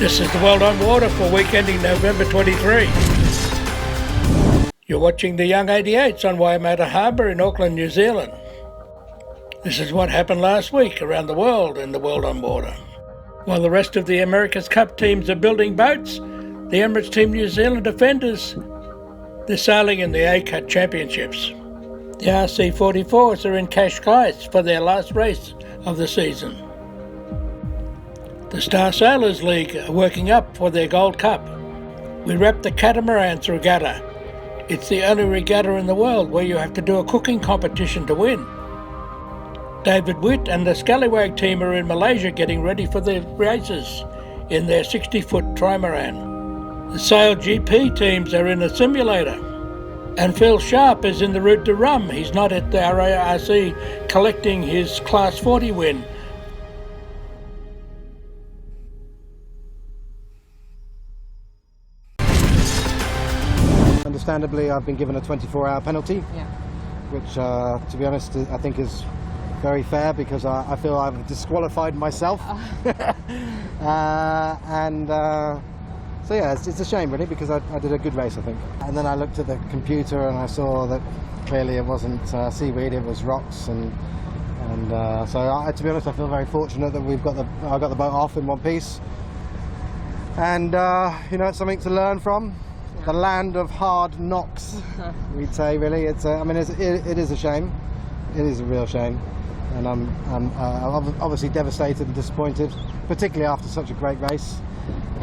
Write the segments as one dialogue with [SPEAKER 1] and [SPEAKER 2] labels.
[SPEAKER 1] This is the World on Water for week ending November 23. You're watching the Young 88s on Waimata Harbour in Auckland, New Zealand. This is what happened last week around the world in the World on Water. While the rest of the America's Cup teams are building boats, the Emirates Team New Zealand defenders, they're sailing in the A-Cut Championships. The RC44s are in Cascais for their last race of the season. The Star Sailors League are working up for their Gold Cup. We wrapped the Catamaran's regatta. It's the only regatta in the world where you have to do a cooking competition to win. David Witt and the Scallywag team are in Malaysia getting ready for their races in their 60-foot Trimaran. The SailGP teams are in a simulator. And Phil Sharp is in the Route du Rhum. He's not at the RARC collecting his Class 40 win.
[SPEAKER 2] Understandably, I've been given a 24-hour penalty, which, to be honest, I think is very fair because I feel I've disqualified myself. So yeah, it's a shame really because I did a good race, I think. And then I looked at the computer and I saw that clearly it wasn't seaweed, it was rocks, and so to be honest, I feel very fortunate that I got the boat off in one piece. And you know, it's something to learn from. The land of hard knocks, we'd say. Really, it is a shame. It is a real shame, and I'm obviously devastated and disappointed, particularly after such a great race.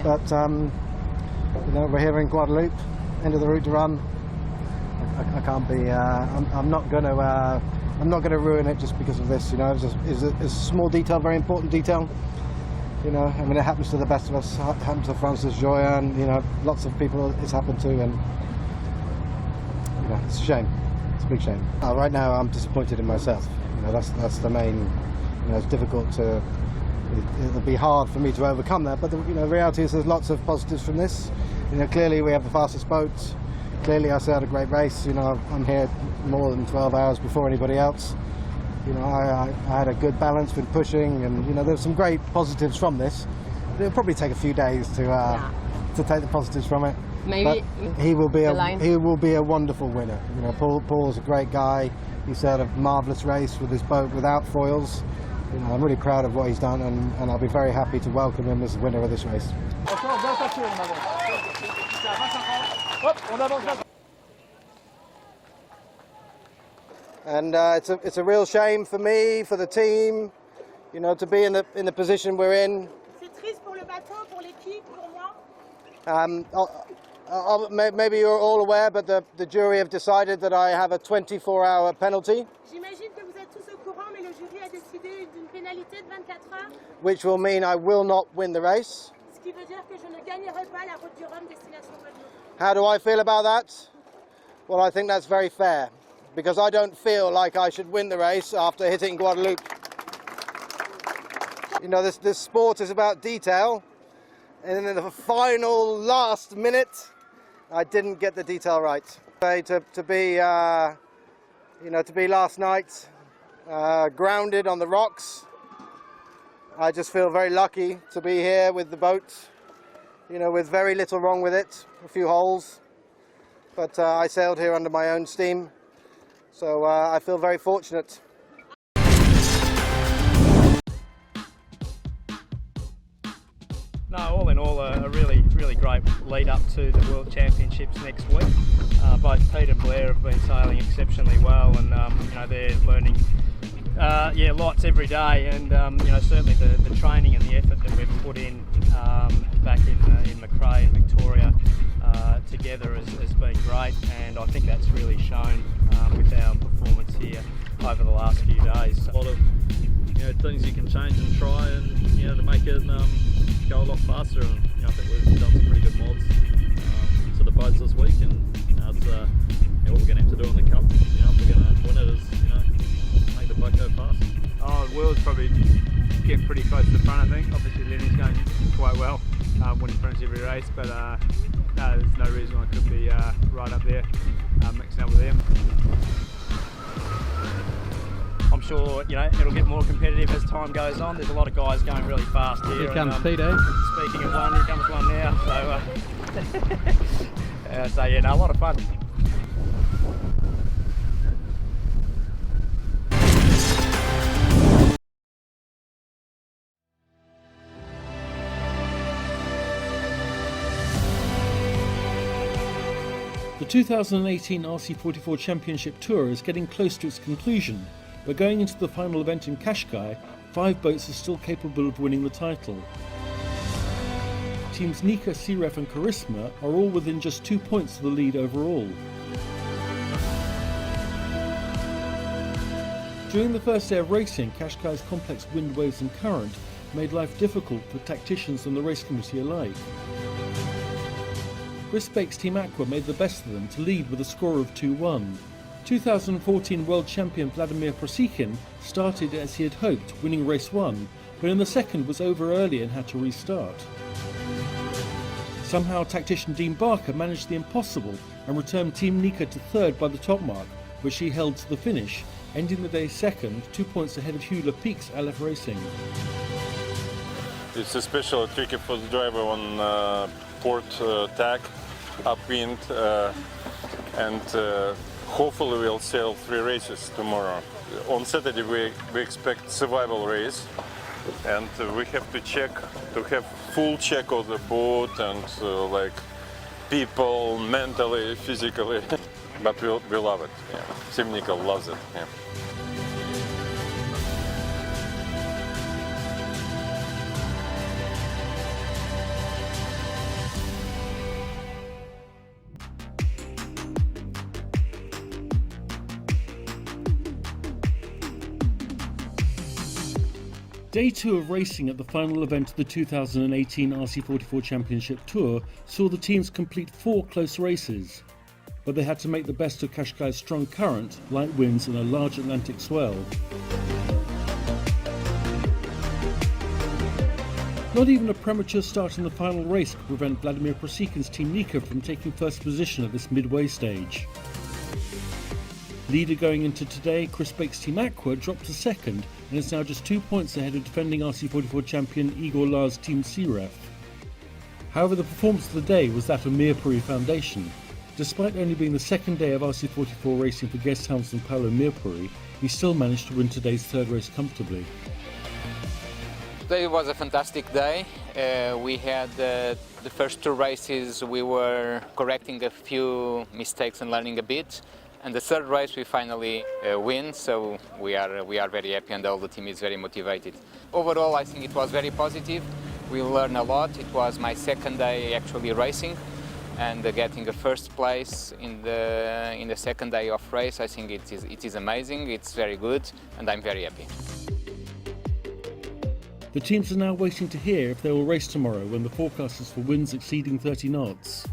[SPEAKER 2] But you know, we're here in Guadalupe, end of the Route du Rhum. I can't be. I'm not going to ruin it just because of this. You know, it's a small detail, very important detail. You know, I mean, it happens to the best of us. It happens to Francis Joya, and you know, lots of people it's happened to, and you know, it's a shame. It's a big shame. Right now, I'm disappointed in myself. You know, that's the main. You know, it's difficult to. It'll be hard for me to overcome that, but the reality is there's lots of positives from this. You know, clearly we have the fastest boats. Clearly, I sailed a great race. You know, I'm here more than 12 hours before anybody else. You know, I had a good balance with pushing, and you know, there's some great positives from this. It'll probably take a few days to take the positives from it.
[SPEAKER 3] Maybe
[SPEAKER 2] but he will be a wonderful winner. You know, Paul's a great guy. He sailed a marvellous race with his boat without foils. You know, I'm really proud of what he's done, and I'll be very happy to welcome him as the winner of this race. And it's a real shame for me, for the team, you know, to be in the position we're in.
[SPEAKER 4] C'est triste pour le bateau, pour l'équipe, pour
[SPEAKER 2] moi. Maybe you're all aware, but the jury have decided that I have a 24-hour penalty.
[SPEAKER 4] J'imagine que vous êtes tous au courant, mais le jury a décidé d'une pénalité de 24 heures.
[SPEAKER 2] Which will mean I will not win the race.
[SPEAKER 4] Ce qui veut dire que je ne gagnerai pas la Route du Rhum destination Guadeloupe.
[SPEAKER 2] How do I feel about that? Well, I think that's very fair, because I don't feel like I should win the race after hitting Guadalupe. You know, this sport is about detail, and in the final last minute, I didn't get the detail right. To be, you know, to be last night grounded on the rocks, I just feel very lucky to be here with the boat, you know, with very little wrong with it, a few holes, but I sailed here under my own steam. So I feel very fortunate.
[SPEAKER 5] No, all in all, a really great lead up to the World Championships next week. Both Pete and Blair have been sailing exceptionally well, and you know, they're learning lots every day, and you know, certainly the training and the effort that we've put in back in Macrae and Victoria together has been great, and I think that's really shown with our performance here over the last few days.
[SPEAKER 6] A lot of things you can change and try, and to make it go a lot faster. And I think we've done some pretty good mods to the boats this week, and it's what we're going to have to do in the cup. If we're going to win it, is make the boat go fast.
[SPEAKER 7] Oh, Will's probably getting pretty close to the front, I think. Obviously, Lenny's going quite well, winning pretty much every race, but no, there's no reason I could be right up there mixing up with him. I'm
[SPEAKER 5] sure, you know, it'll get more competitive as time goes on. There's a lot of guys going really fast here.
[SPEAKER 7] Here comes
[SPEAKER 5] and,
[SPEAKER 7] Peter.
[SPEAKER 5] Speaking of one, here comes one now. So yeah, no, a lot of fun.
[SPEAKER 3] The 2018 RC44 Championship Tour is getting close to its conclusion, but going into the final event in Cascais, 5 boats are still capable of winning the title. Teams Nika, Searef and Charisma are all within just 2 points of the lead overall. During the first day of racing, Cascais' complex wind, waves and current made life difficult for tacticians and the race committee alike. Chris Bake's Team Aqua made the best of them to lead with a score of 2-1. 2014 world champion Vladimir Prosikin started as he had hoped, winning race 1, but in the second was over early and had to restart. Somehow tactician Dean Barker managed the impossible and returned Team Nika to third by the top mark, which he held to the finish, ending the day second, 2 points ahead of Hugh Lepeak's Aleph Racing.
[SPEAKER 8] It's especially tricky for the driver on port tack, upwind, and hopefully we'll sail 3 races tomorrow. On Saturday we expect survival race, and we have to have full check of the boat and like people mentally, physically. But we love it. Yeah. Team Nika loves it. Yeah.
[SPEAKER 3] Day 2 of racing at the final event of the 2018 RC44 Championship Tour saw the teams complete 4 close races, but they had to make the best of Cascais' strong current, light winds and a large Atlantic swell. Not even a premature start in the final race could prevent Vladimir Prosikin's Team Nika from taking first position at this midway stage. Leader going into today, Chris Bake's Team Aqua dropped to second and is now just 2 points ahead of defending RC44 champion Igor Lars' Team Searef. However, the performance of the day was that of Mirpuri Foundation. Despite only being the second day of RC44 racing for guest helmsman Paolo Mirpuri, he still managed to win today's third race comfortably.
[SPEAKER 9] Today was a fantastic day. We had the first 2 races, we were correcting a few mistakes and learning a bit. And the third race we finally win, so we are very happy and all the team is very motivated. Overall, I think it was very positive. We learned a lot. It was my second day actually racing, and getting a first place in the second day of race, I think it is amazing. It's very good, and I'm very happy.
[SPEAKER 3] The teams are now waiting to hear if they will race tomorrow when the forecast is for winds exceeding 30 knots.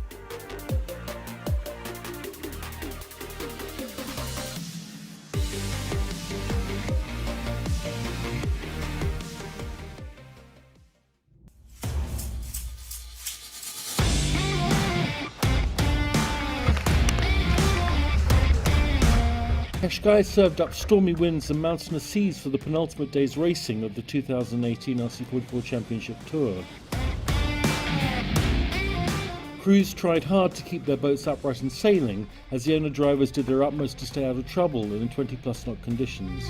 [SPEAKER 3] Cascais served up stormy winds and mountainous seas for the penultimate day's racing of the 2018 RC44 Championship Tour. Crews tried hard to keep their boats upright and sailing as the owner-drivers did their utmost to stay out of trouble in 20+ knot conditions.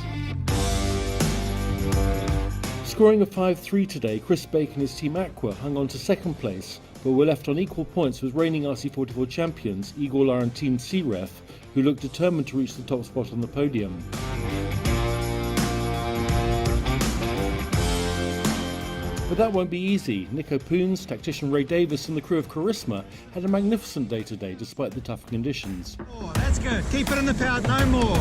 [SPEAKER 3] Scoring a 5-3 today, Chris Bake and his Team Aqua hung on to second place, but were left on equal points with reigning RC44 champions Igor Lars and Team Searef, who looked determined to reach the top spot on the podium. But that won't be easy. Nico Poons, tactician Ray Davis and the crew of Charisma had a magnificent day today despite the tough conditions.
[SPEAKER 10] Oh, that's good. Keep it in the pound, no more.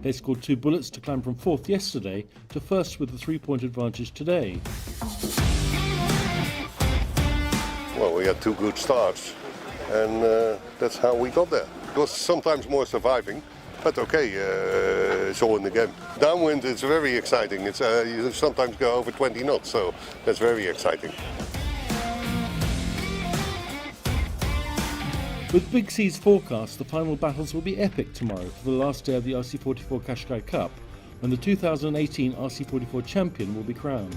[SPEAKER 3] They scored 2 bullets to climb from 4th yesterday to 1st with a 3-point advantage today.
[SPEAKER 11] Well, we had 2 good starts, and that's how we got there. It was sometimes more surviving, but okay, it's all in the game. Downwind is very exciting. It's you sometimes go over 20 knots, so that's very exciting.
[SPEAKER 3] With big seas forecast, the final battles will be epic tomorrow for the last day of the RC44 Cascais Cup, and the 2018 RC44 champion will be crowned.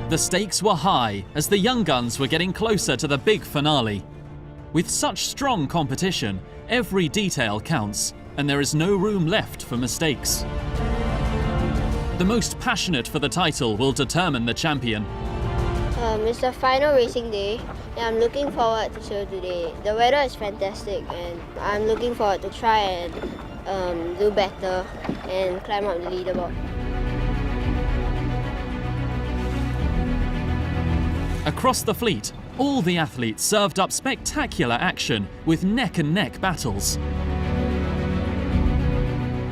[SPEAKER 12] The stakes were high as the young guns were getting closer to the big finale. With such strong competition, every detail counts, and there is no room left for mistakes. The most passionate for the title will determine the champion.
[SPEAKER 13] It's the final racing day, and I'm looking forward to show today. The weather is fantastic, and I'm looking forward to try and do better and climb up the leaderboard.
[SPEAKER 12] Across the fleet, all the athletes served up spectacular action with neck-and-neck battles.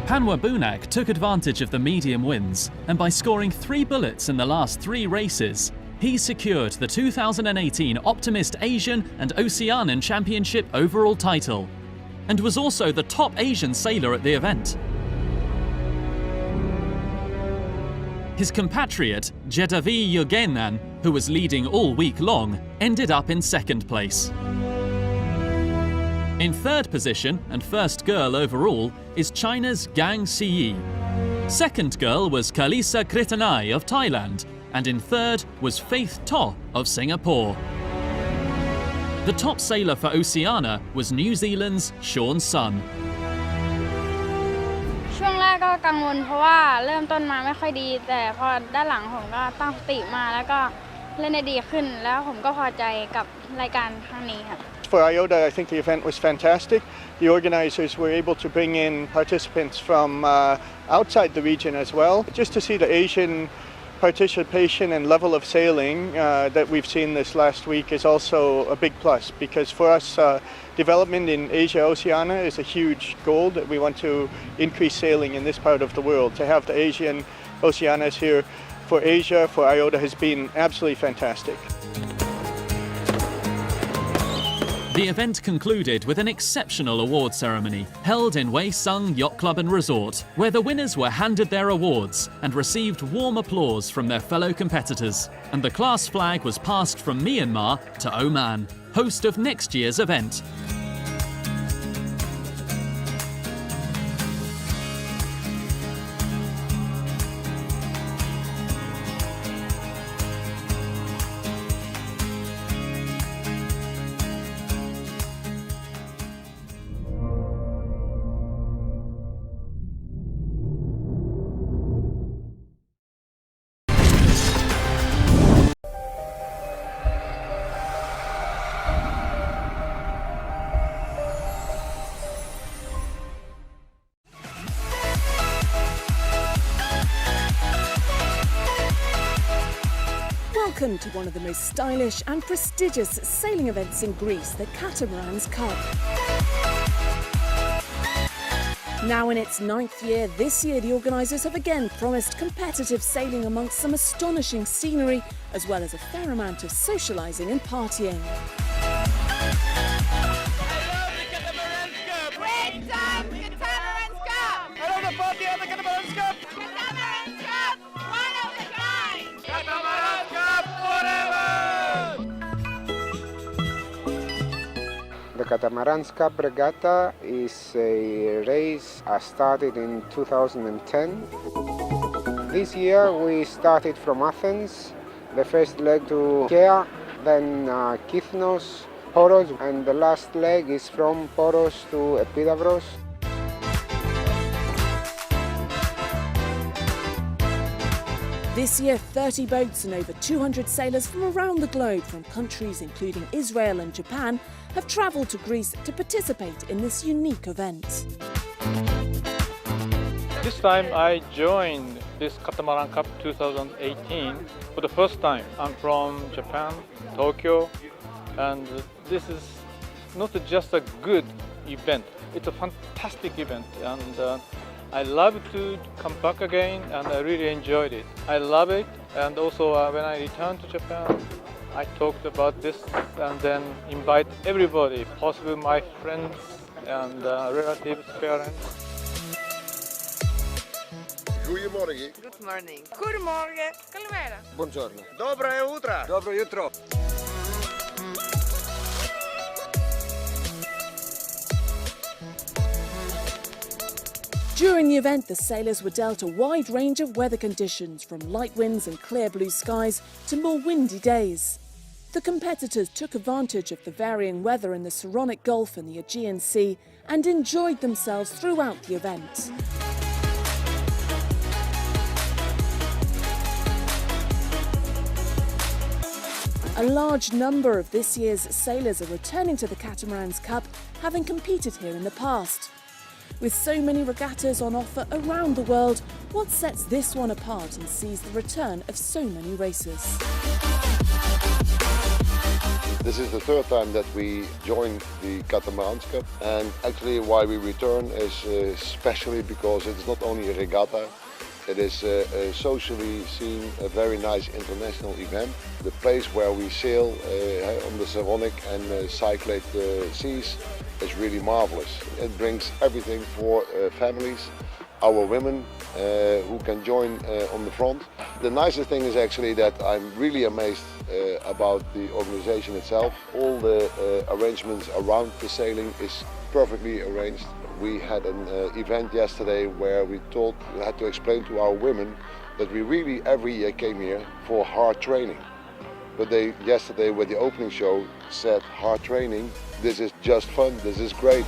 [SPEAKER 12] Panwa Bunak took advantage of the medium winds, and by scoring 3 bullets in the last 3 races, he secured the 2018 Optimist Asian and Oceanian Championship overall title, and was also the top Asian sailor at the event. His compatriot, Jetavi Yogenan, who was leading all week long, ended up in second place. In third position, and first girl overall, is China's Gang Siyi. Second girl was Kalisa Kritanai of Thailand, and in third was Faith To of Singapore. The top sailor for Oceania was New Zealand's Sean Sun.
[SPEAKER 14] ช่วงแรกก็กังวลเพราะว่าเริ่มต้นมาไม่ค่อยดีแต่พอด้านหลังผมก็ตั้งสติมาแล้วก็เล่นได้ดีขึ้นแล้วผมก็พอใจกับรายการครั้งนี้ครับ
[SPEAKER 15] For IOTA, I think the event was fantastic. The organizers were able to bring in participants from outside the region as well. Just to see the Asian participation and level of sailing that we've seen this last week is also a big plus, because for us development in Asia Oceania is a huge goal that we want to increase sailing in this part of the world. To have the Asian Oceanias here for Asia, for IOTA, has been absolutely fantastic.
[SPEAKER 12] The event concluded with an exceptional award ceremony held in Wei Sung Yacht Club and Resort, where the winners were handed their awards and received warm applause from their fellow competitors. And the class flag was passed from Myanmar to Oman, host of next year's event.
[SPEAKER 16] Welcome to one of the most stylish and prestigious sailing events in Greece, the Catamaran Cup. Now in its 9th year, this year the organisers have again promised competitive sailing amongst some astonishing scenery, as well as a fair amount of socialising and partying.
[SPEAKER 17] Great time, Catamaran Cup! I love the party on the Catamaran Cup! Catamaran Cup, one of a kind! Catamaran Cup forever!
[SPEAKER 18] The Catamaran Cup regatta is a race started in 2010. This year we started from Athens, the first leg to Kea, then Kythnos, Poros, and the last leg is from Poros to Epidavros.
[SPEAKER 16] This year, 30 boats and over 200 sailors from around the globe, from countries including Israel and Japan, have travelled to Greece to participate in this unique event.
[SPEAKER 19] This time I joined this Catamaran Cup 2018 for the first time. I'm from Japan, Tokyo, and this is not just a good event, it's a fantastic event, and I love to come back again, and I really enjoyed it. I love it, and also when I returned to Japan, I talked about this and then invite everybody, possibly my friends and relatives, parents.
[SPEAKER 20] Goedemorgen.
[SPEAKER 17] Good morning. Goedemorgen. Kalimera.
[SPEAKER 20] Buongiorno. Dobre utro. Dobro jutro.
[SPEAKER 16] During the event, the sailors were dealt a wide range of weather conditions, from light winds and clear blue skies to more windy days. The competitors took advantage of the varying weather in the Saronic Gulf and the Aegean Sea and enjoyed themselves throughout the event. A large number of this year's sailors are returning to the Catamaran's Cup, having competed here in the past. With so many regattas on offer around the world, what sets this one apart and sees the return of so many racers?
[SPEAKER 21] This is the third time that we joined the Catamaran Cup, and actually why we return is especially because it's not only a regatta, it is socially seen a very nice international event. The place where we sail on the Saronic and Cyclade seas is really marvelous. It brings everything for families, our women who can join on the front. The nicest thing is actually that I'm really amazed about the organization itself. All the arrangements around the sailing is perfectly arranged. We had an event yesterday where we had to explain to our women that we really every year came here for hard training. But they yesterday with the opening show said hard training, this is just fun, this is great.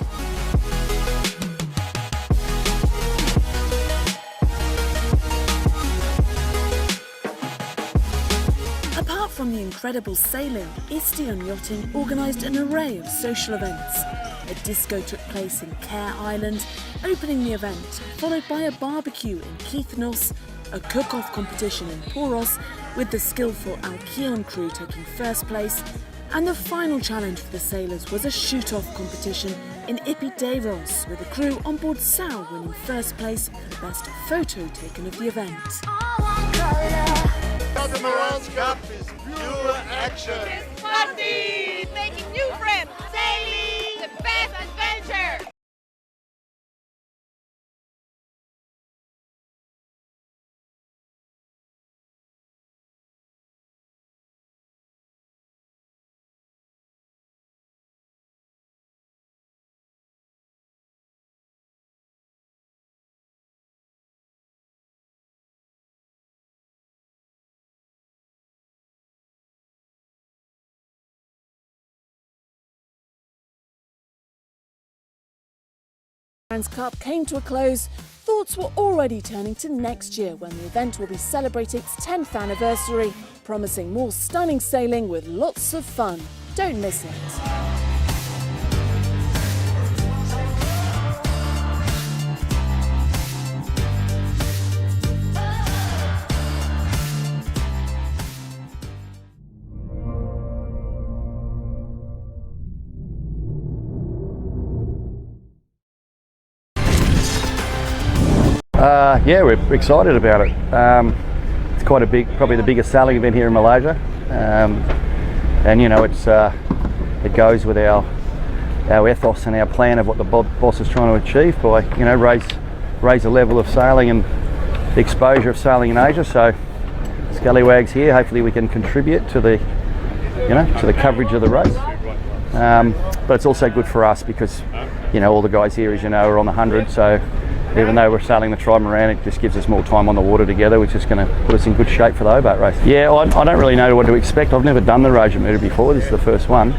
[SPEAKER 16] Apart from the incredible sailing, Istion Yachting organised an array of social events. A disco took place in Care Island, opening the event, followed by a barbecue in Kythnos, a cook-off competition in Poros, with the skillful Alkion crew taking first place, and the final challenge for the sailors was a shoot-off competition in Epidavros, with the crew on board Sao winning first place for the best photo taken of the event.
[SPEAKER 17] Catamaran Cup is pure action. It's party! Making new friends. Sailing! The best adventure!
[SPEAKER 16] Cup came to a close, thoughts were already turning to next year, when the event will be celebrating its 10th anniversary, promising more stunning sailing with lots of fun. Don't miss it.
[SPEAKER 1] Yeah, we're excited about it. It's quite a big, probably the biggest sailing event here in Malaysia, and you know it goes with our ethos and our plan of what the boss is trying to achieve by raise the level of sailing and the exposure of sailing in Asia. So Scallywags here, hopefully we can contribute to the coverage of the race. But it's also good for us because all the guys here, as you know, are on the 100. So even though we're sailing the Trimaran, it just gives us more time on the water together, which is going to put us in good shape for the Hobart race. Yeah, I don't really know what to expect. I've never done the Route du Rhum before. This is the first one.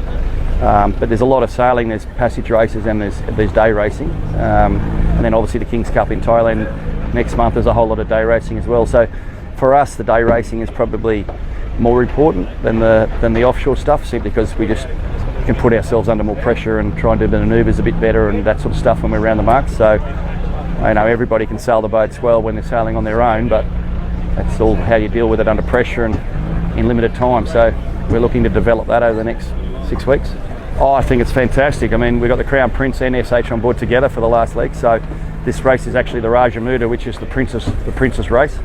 [SPEAKER 1] But there's a lot of sailing. There's passage races and there's day racing, and then obviously the King's Cup in Thailand next month. There's a whole lot of day racing as well. So for us, the day racing is probably more important than the offshore stuff, simply because we just can put ourselves under more pressure and try and do the manoeuvres a bit better and that sort of stuff when we're around the marks. So I know everybody can sail the boats well when they're sailing on their own, but that's all how you deal with it under pressure and in limited time. So we're looking to develop that over the next 6 weeks. Oh, I think it's fantastic. I mean, we've got the Crown Prince and SH on board together for the last leg. So this race is actually the Route du Rhum, which is the princess race.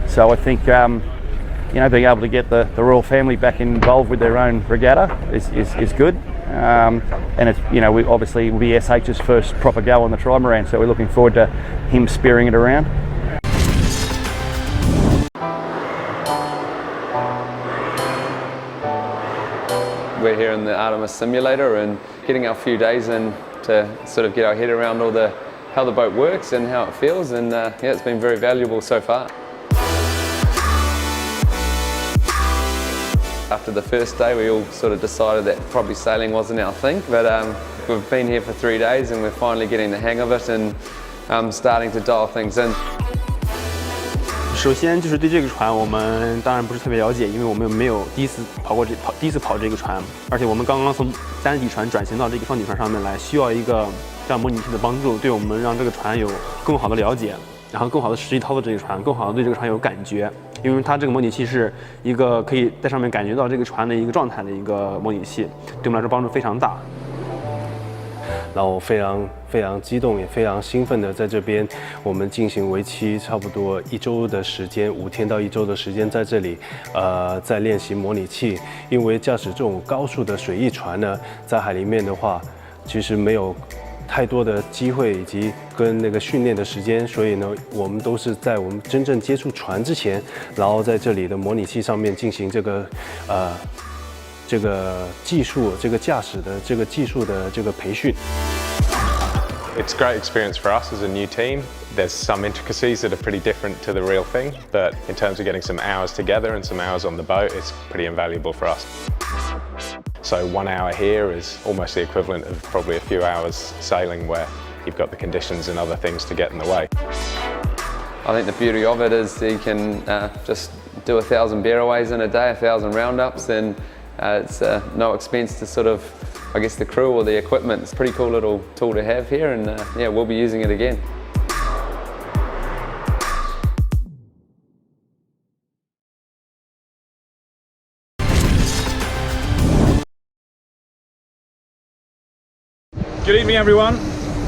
[SPEAKER 1] So I think being able to get the royal family back involved with their own regatta is good. And it's we obviously will be SH's first proper go on the Trimaran, so we're looking forward to him spearing it around.
[SPEAKER 22] We're here in the Artemis simulator and getting our few days in to sort of get our head around how the boat works and how it feels, and yeah, it's been very valuable so far. After the first day, we all sort of decided that probably sailing wasn't our thing, but we've been here for 3 days and we're finally getting the hang of it and starting to dial things in.
[SPEAKER 23] 首先就是对这个船，我们当然不是特别了解，因为我们没有第一次跑这个船，而且我们刚刚从单底船转型到这个双底船上面来，需要一个这样模拟器的帮助，对我们让这个船有更好的了解，然后更好的实际操作这个船，更好的对这个船有感觉。因为它这个模拟器是一个可以在上面感觉到这个船的一个状态的一个模拟器，对我们来说帮助非常大。
[SPEAKER 24] 然后非常激动，也非常兴奋的在这边，我们进行为期差不多1周的时间，5天到1周的时间在这里，在练习模拟器。因为驾驶这种高速的水翼船呢，在海里面的话，其实没有太多的机会以及跟那个训练的时间，所以呢，我们都是在我们真正接触船之前，然后在这里的模拟器上面进行这个技术、这个驾驶的这个技术的这个培训。
[SPEAKER 25] It's a great experience for us as a new team. There's some intricacies that are pretty different to the real thing, but in terms of getting some hours together and some hours on the boat, it's pretty invaluable for us. So 1 hour here is almost the equivalent of probably a few hours sailing where you've got the conditions and other things to get in the way.
[SPEAKER 22] I think the beauty of it is that you can just do 1,000 bearaways in a day, 1,000 roundups, and it's no expense to sort of, I guess, the crew or the equipment. It's a pretty cool little tool to have here, and yeah, we'll be using it again.
[SPEAKER 26] Good evening, everyone.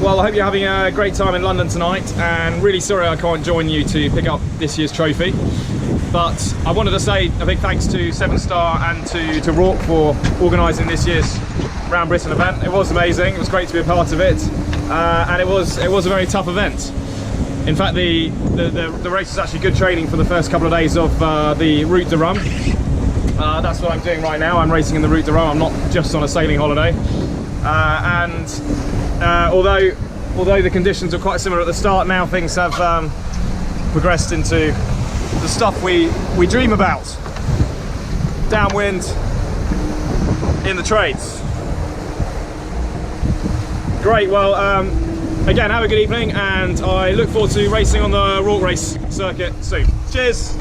[SPEAKER 26] Well, I hope you're having a great time in London tonight, and really sorry I can't join you to pick up this year's trophy. But I wanted to say a big thanks to 7-Star and to Rourke for organising this year's Round Britain event. It was amazing. It was great to be a part of it, and it was a very tough event. In fact, the race was actually good training for the first couple of days of the Route du Rhum. That's what I'm doing right now. I'm racing in the Route du Rhum. I'm not just on a sailing holiday. Although the conditions are quite similar at the start, now things have progressed into the stuff we dream about. Downwind in the trades. Great, well, again, have a good evening, and I look forward to racing on the Rourke race circuit soon. Cheers!